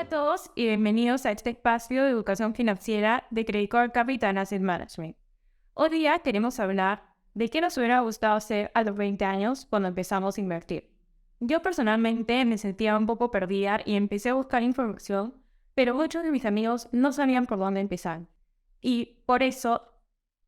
a todos y bienvenidos a este espacio de educación financiera de Credit Corp Capital Asset Management. Hoy día queremos hablar de qué nos hubiera gustado hacer a los 20 años cuando empezamos a invertir. Yo personalmente me sentía un poco perdida y empecé a buscar información, pero muchos de mis amigos no sabían por dónde empezar. Y por eso,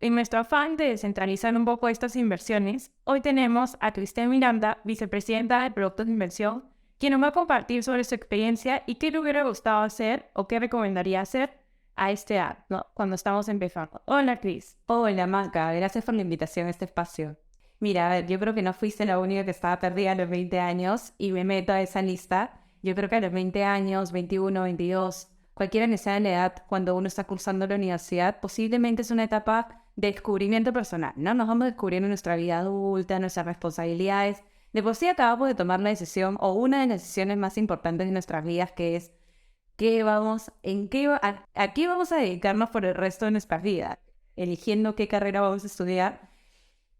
en nuestro afán de descentralizar un poco estas inversiones, hoy tenemos a Cristel Miranda, vicepresidenta de Productos de Inversión, quien nos va a compartir sobre su experiencia y qué le hubiera gustado hacer o qué recomendaría hacer a esta edad, ¿no? Cuando estamos empezando. Hola, Cris. Hola, Maca, gracias por la invitación a este espacio. Mira, a ver, yo creo que no fuiste la única que estaba perdida a los 20 años y me meto a esa lista. Yo creo que a los 20 años, 21, 22, cualquiera que sea la edad cuando uno está cursando la universidad, posiblemente es una etapa de descubrimiento personal, ¿no? Nos vamos descubriendo nuestra vida adulta, nuestras responsabilidades. De por sí acabamos de tomar la decisión o una de las decisiones más importantes de nuestras vidas, que es a qué vamos a dedicarnos por el resto de nuestras vidas, eligiendo qué carrera vamos a estudiar.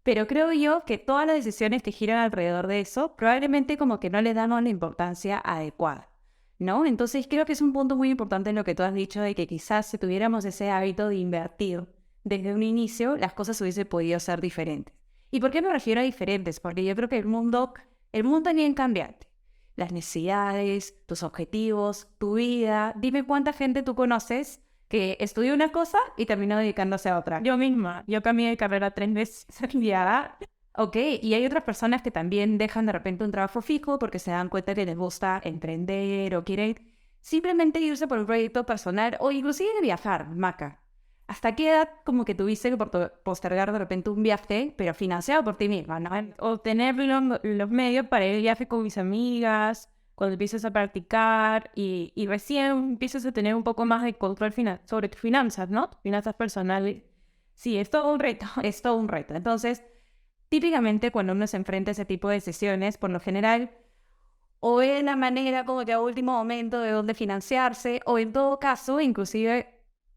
Pero creo yo que todas las decisiones que giran alrededor de eso probablemente como que no le damos la importancia adecuada, ¿no? Entonces creo que es un punto muy importante en lo que tú has dicho de que quizás si tuviéramos ese hábito de invertir desde un inicio, las cosas hubiesen podido ser diferentes. ¿Y por qué me refiero a diferentes? Porque yo creo que el mundo también cambiante. Las necesidades, tus objetivos, tu vida. Dime cuánta gente tú conoces que estudió una cosa y terminó dedicándose a otra. Yo misma, yo cambié de carrera 3 veces. Ya, ok, y hay otras personas que también dejan de repente un trabajo fijo porque se dan cuenta que les gusta emprender o quieren simplemente irse por un proyecto personal o inclusive viajar, Maca. ¿Hasta qué edad como que tuviste que postergar de repente un viaje, pero financiado por ti misma, ¿no? O tener los medios para ir de viaje con mis amigas, cuando empiezas a practicar y recién empiezas a tener un poco más de control sobre tus finanzas, ¿no? Tus finanzas personales. Sí, es todo un reto. Es todo un reto. Entonces, típicamente cuando uno se enfrenta a ese tipo de decisiones, por lo general, o es la manera como que a último momento de dónde financiarse, o en todo caso, inclusive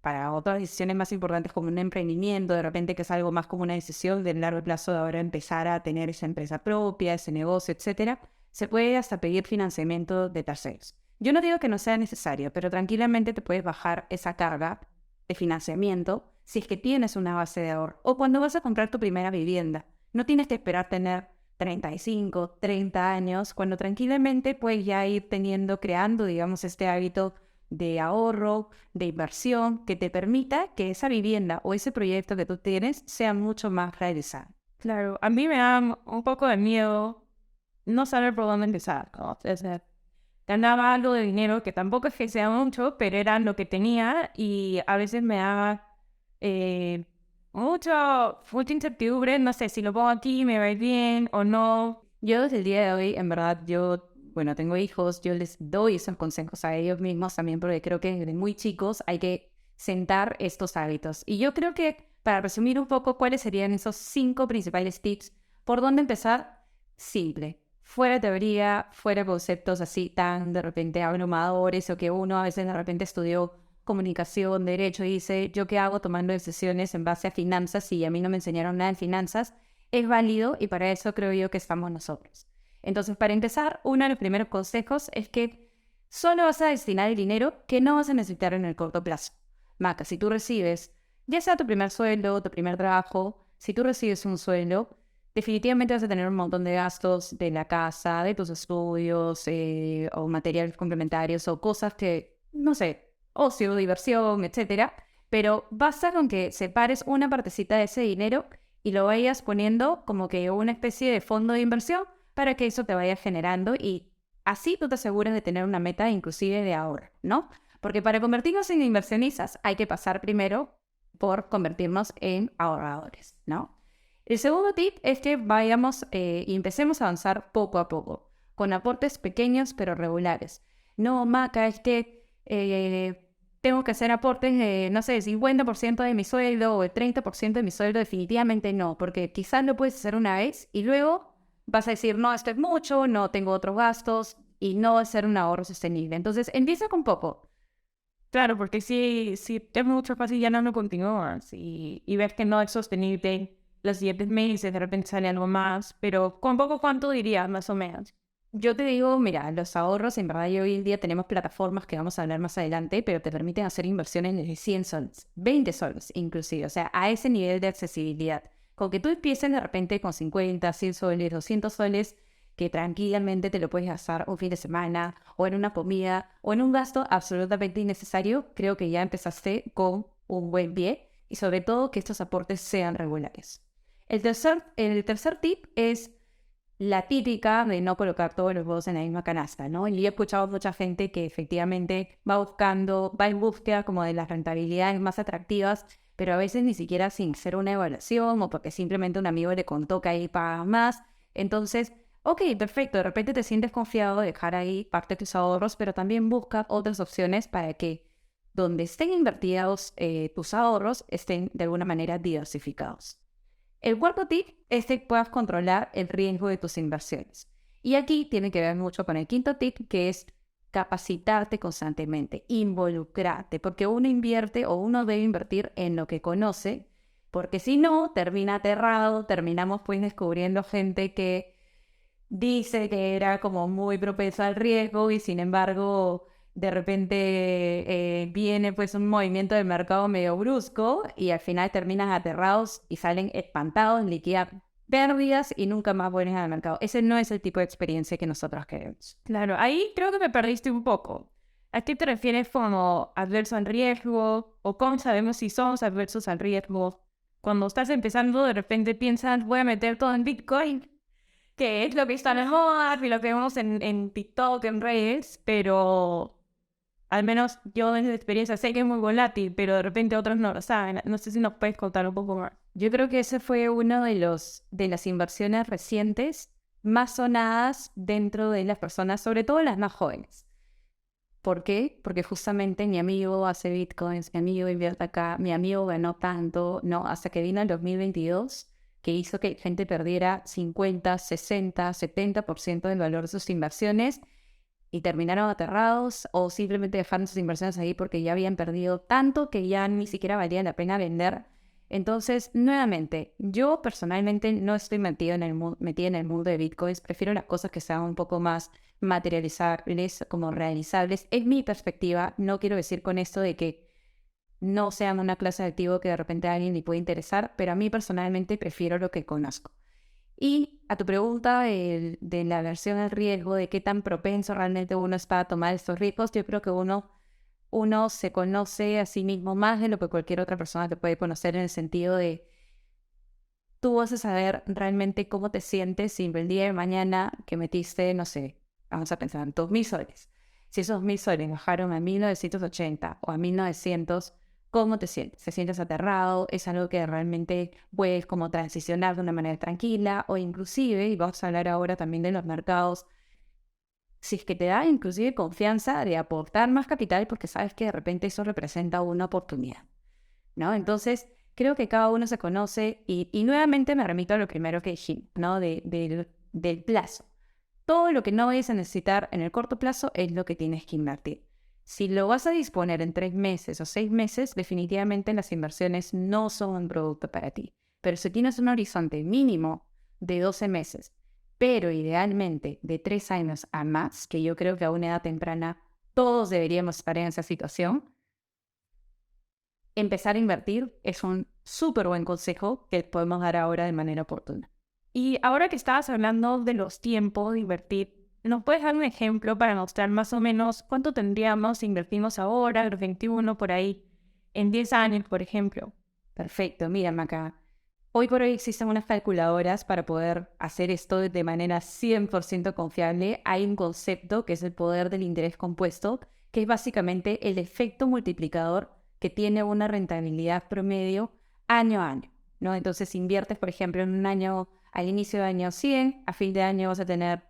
para otras decisiones más importantes como un emprendimiento, de repente que es algo más como una decisión de largo plazo de ahora empezar a tener esa empresa propia, ese negocio, etcétera, se puede hasta pedir financiamiento de terceros. Yo no digo que no sea necesario, pero tranquilamente te puedes bajar esa carga de financiamiento si es que tienes una base de ahorro o cuando vas a comprar tu primera vivienda. No tienes que esperar tener 35, 30 años, cuando tranquilamente puedes ya ir creando, digamos, este hábito de ahorro, de inversión, que te permita que esa vivienda o ese proyecto que tú tienes sea mucho más realizado. Claro, a mí me da un poco de miedo no saber por dónde empezar, ¿no? O sea, ganaba algo de dinero que tampoco es que sea mucho, pero era lo que tenía y a veces me daba mucha incertidumbre, no sé si lo pongo aquí, me va a ir bien o no. Yo desde el día de hoy, en verdad, bueno, tengo hijos, yo les doy esos consejos a ellos mismos también porque creo que desde muy chicos hay que sentar estos hábitos. Y yo creo que, para resumir un poco, ¿cuáles serían esos 5 principales tips? ¿Por dónde empezar? Simple. Fuera teoría, fuera conceptos así tan de repente abrumadores o que uno a veces de repente estudió comunicación, derecho y dice, ¿yo qué hago tomando decisiones en base a finanzas y a mí no me enseñaron nada de finanzas? Es válido y para eso creo yo que estamos nosotros. Entonces, para empezar, uno de los primeros consejos es que solo vas a destinar el dinero que no vas a necesitar en el corto plazo. Maca, si tú recibes, ya sea tu primer sueldo, tu primer trabajo, si tú recibes un sueldo, definitivamente vas a tener un montón de gastos de la casa, de tus estudios, o materiales complementarios, o cosas que, no sé, ocio, diversión, etcétera. Pero basta con que separes una partecita de ese dinero y lo vayas poniendo como que una especie de fondo de inversión para que eso te vaya generando y así tú te aseguras de tener una meta inclusive de ahorro, ¿no? Porque para convertirnos en inversionistas hay que pasar primero por convertirnos en ahorradores, ¿no? El segundo tip es que vayamos y empecemos a avanzar poco a poco, con aportes pequeños pero regulares. No, Maca, es que tengo que hacer aportes de, no sé, 50% de mi sueldo o el 30% de mi sueldo. Definitivamente no, porque quizás lo puedes hacer una vez y luego vas a decir, no, esto es mucho, no tengo otros gastos y no va a ser un ahorro sostenible. Entonces, empieza con poco. Claro, porque si es mucho fácil ya no lo continúas y ves que no es sostenible los siguientes meses, de repente sale algo más, pero ¿con poco cuánto dirías más o menos? Yo te digo, mira, los ahorros, en verdad, y hoy en día tenemos plataformas que vamos a hablar más adelante, pero te permiten hacer inversiones de 100 soles, 20 soles inclusive, o sea, a ese nivel de accesibilidad. Con que tú empieces de repente con 50, 100 soles, 200 soles, que tranquilamente te lo puedes gastar un fin de semana, o en una comida, o en un gasto absolutamente innecesario, creo que ya empezaste con un buen pie, y sobre todo que estos aportes sean regulares. El tercer tip es la típica de no colocar todos los huevos en la misma canasta, ¿no? Y he escuchado mucha gente que efectivamente va en búsqueda como de las rentabilidades más atractivas, pero a veces ni siquiera sin hacer una evaluación o porque simplemente un amigo le contó que ahí pagas más. Entonces, ok, perfecto, de repente te sientes confiado de dejar ahí parte de tus ahorros, pero también busca otras opciones para que donde estén invertidos tus ahorros estén de alguna manera diversificados. El cuarto tip es que puedas controlar el riesgo de tus inversiones. Y aquí tiene que ver mucho con el quinto tip, que es capacitarte constantemente, involucrarte, porque uno invierte o uno debe invertir en lo que conoce, porque si no, termina aterrado, terminamos pues descubriendo gente que dice que era como muy propensa al riesgo y sin embargo de repente viene pues un movimiento del mercado medio brusco y al final terminan aterrados y salen espantados, liquidan pérdidas y nunca más vuelven al mercado. Ese no es el tipo de experiencia que nosotros queremos. Claro, ahí creo que me perdiste un poco. ¿A qué te refieres como adverso al riesgo? ¿O cómo sabemos si somos adversos al riesgo? Cuando estás empezando, de repente piensas, voy a meter todo en Bitcoin, que es lo que está en moda y lo que vemos en TikTok, en redes, pero al menos yo en mi experiencia sé que es muy volátil, pero de repente otros no lo saben. No sé si nos puedes contar un poco más. Yo creo que ese fue uno de las inversiones recientes más sonadas dentro de las personas, sobre todo las más jóvenes. ¿Por qué? Porque justamente mi amigo hace bitcoins, mi amigo invierte acá, mi amigo ganó tanto, ¿no? Hasta que vino el 2022, que hizo que gente perdiera 50, 60, 70% del valor de sus inversiones y terminaron aterrados o simplemente dejaron sus inversiones ahí porque ya habían perdido tanto que ya ni siquiera valía la pena vender. Entonces, nuevamente, yo personalmente no estoy metida en el mundo de bitcoins, prefiero las cosas que sean un poco más materializables, como realizables. Es mi perspectiva, no quiero decir con esto de que no sean una clase de activo que de repente a alguien le puede interesar, pero a mí personalmente prefiero lo que conozco. Y a tu pregunta de la aversión al riesgo, de qué tan propenso realmente uno está a tomar estos riesgos, yo creo que uno se conoce a sí mismo más de lo que cualquier otra persona te puede conocer en el sentido de tú vas a saber realmente cómo te sientes si el día de mañana que metiste, no sé, vamos a pensar en 2.000 soles. Si esos 1.000 soles bajaron a 1980 o a 1900, ¿cómo te sientes? ¿Te sientes aterrado? ¿Es algo que realmente puedes como transicionar de una manera tranquila? O inclusive, y vamos a hablar ahora también de los mercados, si es que te da inclusive confianza de aportar más capital porque sabes que de repente eso representa una oportunidad, ¿no? Entonces, creo que cada uno se conoce y nuevamente me remito a lo primero que dijimos, ¿no? Del plazo. Todo lo que no vayas a necesitar en el corto plazo es lo que tienes que invertir. Si lo vas a disponer en 3 meses o 6 meses, definitivamente las inversiones no son un producto para ti. Pero si tienes un horizonte mínimo de 12 meses, pero idealmente de 3 años a más, que yo creo que a una edad temprana todos deberíamos estar en esa situación, empezar a invertir es un súper buen consejo que podemos dar ahora de manera oportuna. Y ahora que estabas hablando de los tiempos de invertir, ¿nos puedes dar un ejemplo para mostrar más o menos cuánto tendríamos si invertimos ahora, a los 21 por ahí, en 10 años, por ejemplo? Perfecto, mira Maca. Hoy por hoy existen unas calculadoras para poder hacer esto de manera 100% confiable. Hay un concepto que es el poder del interés compuesto, que es básicamente el efecto multiplicador que tiene una rentabilidad promedio año a año, ¿no? Entonces, si inviertes, por ejemplo, en un año, al inicio de año 100, a fin de año vas a tener,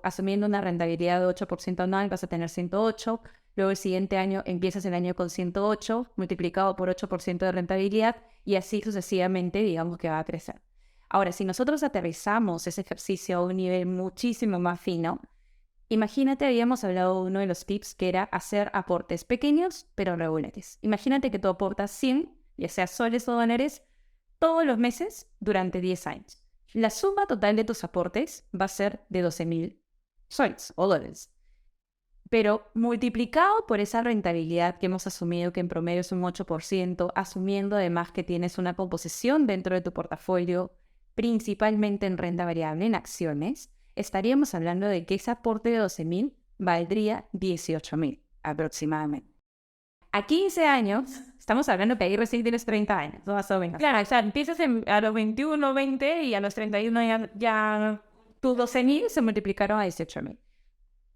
asumiendo una rentabilidad de 8% anual, vas a tener 108. Luego el siguiente año empiezas el año con 108, multiplicado por 8% de rentabilidad, y así sucesivamente, digamos que va a crecer. Ahora, si nosotros aterrizamos ese ejercicio a un nivel muchísimo más fino, imagínate, habíamos hablado de uno de los tips que era hacer aportes pequeños pero regulares. Imagínate que tú aportas 100, ya sea soles o dólares, todos los meses durante 10 años. La suma total de tus aportes va a ser de 12.000 soles o dólares. Pero multiplicado por esa rentabilidad que hemos asumido, que en promedio es un 8%, asumiendo además que tienes una composición dentro de tu portafolio, principalmente en renta variable, en acciones, estaríamos hablando de que ese aporte de 12.000 valdría 18.000 aproximadamente. A 15 años, estamos hablando que ahí recién tienes 30 años, más o menos. Claro, o sea, empiezas a los 21, 20 y a los 31 ya Tus 12.000 se multiplicaron a 18.000.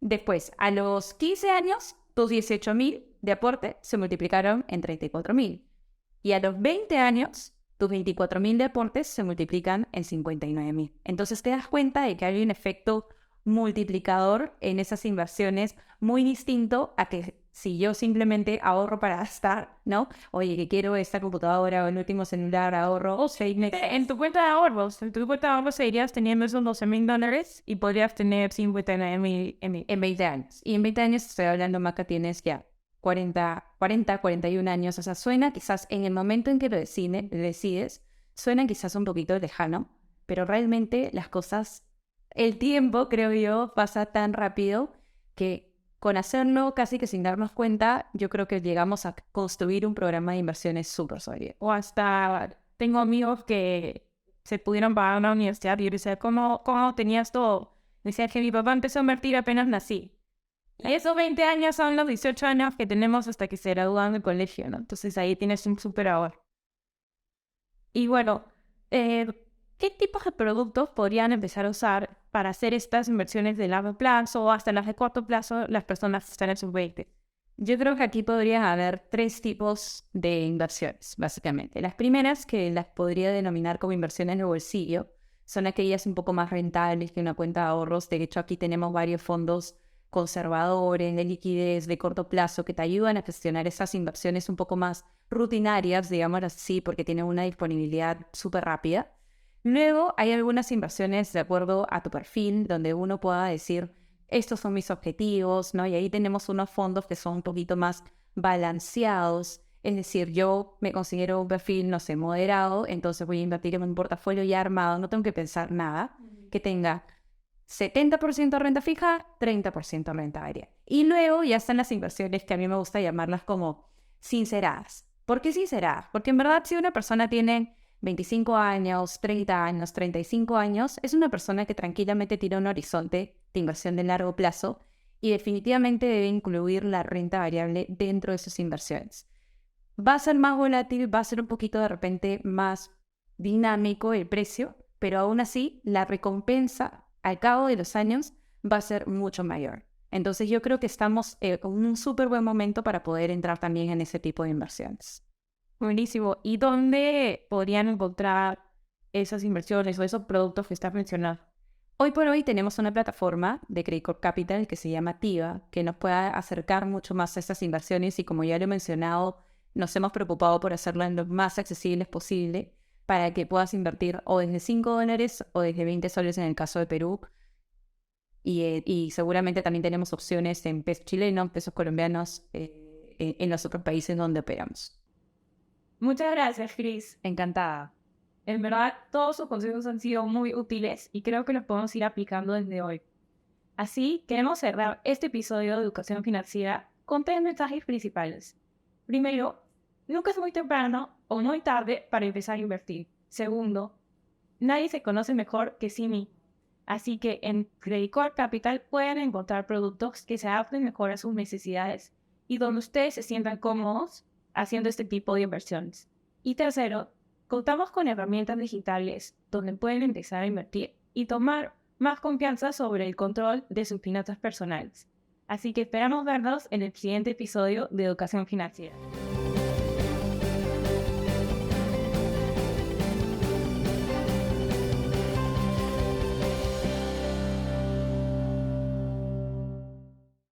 Después, a los 15 años, tus 18.000 de aporte se multiplicaron en 34.000. Y a los 20 años, tus 24.000 de aportes se multiplican en 59.000. Entonces te das cuenta de que hay un efecto multiplicador en esas inversiones muy distinto a que si yo simplemente ahorro para gastar, ¿no? Oye, que quiero esta computadora o el último celular, ahorro. o 6 meses. En tu cuenta de ahorros seguirías teniendo esos $12.000 y podrías tener 59.000 en 20 años. Y en 20 años estoy hablando, Maca, tienes ya 41 años. O sea, suena quizás en el momento en que lo decides, suena quizás un poquito lejano, pero realmente las cosas, el tiempo, creo yo, pasa tan rápido que con hacerlo casi que sin darnos cuenta, yo creo que llegamos a construir un programa de inversiones súper sólido. O hasta tengo amigos que se pudieron pagar una universidad y yo decía, ¿cómo tenías todo? Decía que mi papá empezó a invertir apenas nací. Y esos 20 años son los 18 años que tenemos hasta que se gradúan del colegio, ¿no? Entonces ahí tienes un súper ahorro. Y bueno, ¿qué tipos de productos podrían empezar a usar para hacer estas inversiones de largo plazo o hasta las de corto plazo las personas que están en sus 20? Yo creo que aquí podrían haber 3 tipos de inversiones, básicamente. Las primeras, que las podría denominar como inversiones de bolsillo, son aquellas un poco más rentables que una cuenta de ahorros. De hecho, aquí tenemos varios fondos conservadores, de liquidez, de corto plazo, que te ayudan a gestionar esas inversiones un poco más rutinarias, digamos así, porque tienen una disponibilidad súper rápida. Luego hay algunas inversiones de acuerdo a tu perfil, donde uno pueda decir, estos son mis objetivos, ¿no? Y ahí tenemos unos fondos que son un poquito más balanceados. Es decir, yo me considero un perfil, no sé, moderado, entonces voy a invertir en un portafolio ya armado, no tengo que pensar nada, que tenga 70% renta fija, 30% renta variable. Y luego ya están las inversiones que a mí me gusta llamarlas como sinceradas. ¿Por qué sinceradas? Porque en verdad si una persona tiene 25 años, 30 años, 35 años, es una persona que tranquilamente tiene un horizonte de inversión de largo plazo y definitivamente debe incluir la renta variable dentro de sus inversiones. Va a ser más volátil, va a ser un poquito de repente más dinámico el precio, pero aún así la recompensa al cabo de los años va a ser mucho mayor. Entonces yo creo que estamos en un súper buen momento para poder entrar también en ese tipo de inversiones. Buenísimo. ¿Y dónde podrían encontrar esas inversiones o esos productos que estás mencionando? Hoy por hoy tenemos una plataforma de Credit Corp Capital que se llama Tiva, que nos puede acercar mucho más a estas inversiones y como ya lo he mencionado, nos hemos preocupado por hacerlo en lo más accesibles posible para que puedas invertir o desde $5 o desde 20 soles en el caso de Perú. Y seguramente también tenemos opciones en pesos chilenos, pesos colombianos, en los otros países donde operamos. Muchas gracias, Cris. Encantada. En verdad, todos sus consejos han sido muy útiles y creo que los podemos ir aplicando desde hoy. Así, queremos cerrar este episodio de Educación Financiera con 3 mensajes principales. Primero, nunca es muy temprano o muy tarde para empezar a invertir. Segundo, nadie se conoce mejor que sí mismo. Así que en Credit Corp Capital pueden encontrar productos que se adapten mejor a sus necesidades y donde ustedes se sientan cómodos haciendo este tipo de inversiones. Y tercero, contamos con herramientas digitales donde pueden empezar a invertir y tomar más confianza sobre el control de sus finanzas personales. Así que esperamos vernos en el siguiente episodio de Educación Financiera.